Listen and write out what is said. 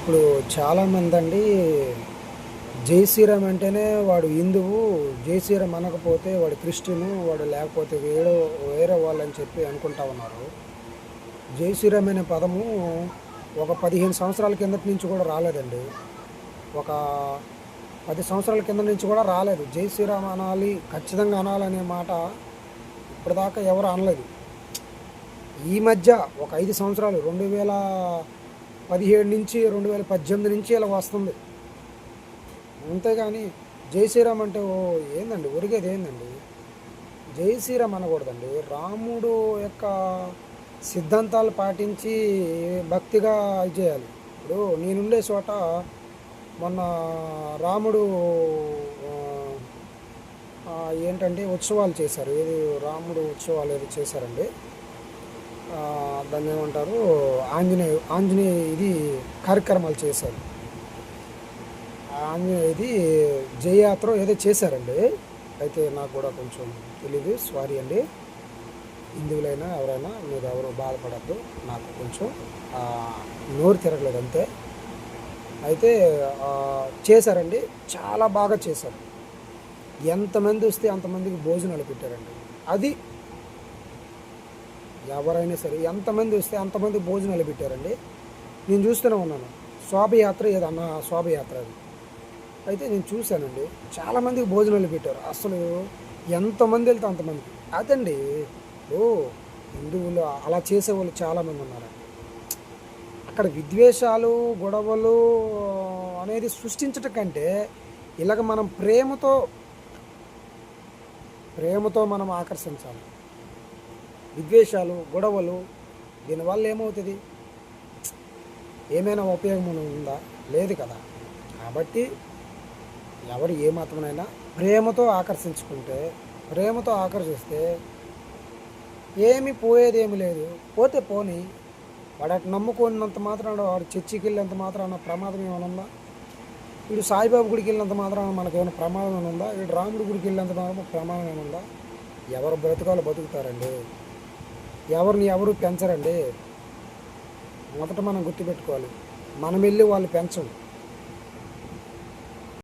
ఇప్పుడు చాలామంది అండి జై శ్రీరామ్ అంటేనే వాడు హిందువు, జై శ్రీరామ్ అనకపోతే వాడు క్రిస్టియను, వాడు లేకపోతే వేరే వాళ్ళని చెప్పి అనుకుంటా ఉన్నారు. జై శ్రీరామ్ అనే పదము ఒక 15 సంవత్సరాల కిందటి నుంచి కూడా రాలేదండి. ఒక 10 సంవత్సరాల కింద నుంచి కూడా రాలేదు. జై శ్రీరామ్ అనాలి, ఖచ్చితంగా అనాలనే మాట ఇప్పటిదాకా ఎవరు అనలేదు. ఈ మధ్య ఒక 5 సంవత్సరాలు 2017 నుంచి 2018 నుంచి ఇలా వస్తుంది. అంతేగాని జై శ్రీరామ్ అంటే ఏందండి, ఒరిగేది ఏందండి? జై శ్రీరామ్ అనకూడదండి. రాముడు యొక్క సిద్ధాంతాలు పాటించి భక్తిగా ఇది చేయాలి. ఇప్పుడు నేనుండే చోట మొన్న రాముడు ఆ, ఏంటంటే ఉత్సవాలు చేశారు. ఏది రాముడు ఉత్సవాలు ఏది చేశారండి. దాన్ని ఏమంటారు, ఆంజనేయ ఇది కార్యక్రమాలు చేశారు. ఆంజనేయ ఇది జయయాత్ర ఏదో చేశారండి. అయితే నాకు కూడా కొంచెం తెలీదు, సారీ అండి. హిందువులైనా ఎవరైనా మీరు ఎవరు బాధపడద్దు, నాకు కొంచెం నోరు తిరగలేదు అంతే. అయితే చేశారండి, చాలా బాగా చేశారు. ఎంతమంది వస్తే అంతమందికి భోజనాలు పెట్టారండి. అది ఎవరైనా సరే ఎంతమంది వస్తే అంతమంది భోజనాలు పెట్టారండి. నేను చూస్తూనే ఉన్నాను. శోభయాత్ర ఏదన్నా శోభయాత్ర అది అయితే నేను చూశానండి. చాలామందికి భోజనాలు పెట్టారు. అసలు ఎంతమంది వెళ్తే అంతమందికి. అదండి, ఓ హిందువులు అలా చేసేవాళ్ళు చాలామంది ఉన్నారండి. అక్కడ విద్వేషాలు గొడవలు అనేది సృష్టించటం కంటే ఇలాగ మనం ప్రేమతో మనం ఆకర్షించాలి. విద్వేషాలు గొడవలు దీనివల్ల ఏమవుతుంది? ఏమైనా ఉపయోగం ఉందా? లేదు కదా. కాబట్టి ఎవరు ఏ మతమైనా ప్రేమతో ఆకర్షిస్తే ఏమి పోయేదేమి లేదు. పోతే పోని, వాడు అటు నమ్ముకున్నంత మాత్రాన, వాడు చర్చికి వెళ్ళినంత మాత్రాన ప్రమాదం ఏమైనా ఉందా? వీడు సాయిబాబు గుడికి వెళ్ళినంత మాత్రాన మనకేమైనా ప్రమాదం ఏమైనా ఉందా? వీడు రాముడి గుడికి వెళ్ళినంత మాత్రం ప్రమాదం ఏమైనా ఉందా? ఎవరు బ్రతకాలో బతుకుతారండి. ఎవరిని ఎవరు పెంచరండి. మొదట మనం గుర్తుపెట్టుకోవాలి. మనం వెళ్ళి వాళ్ళు పెంచం.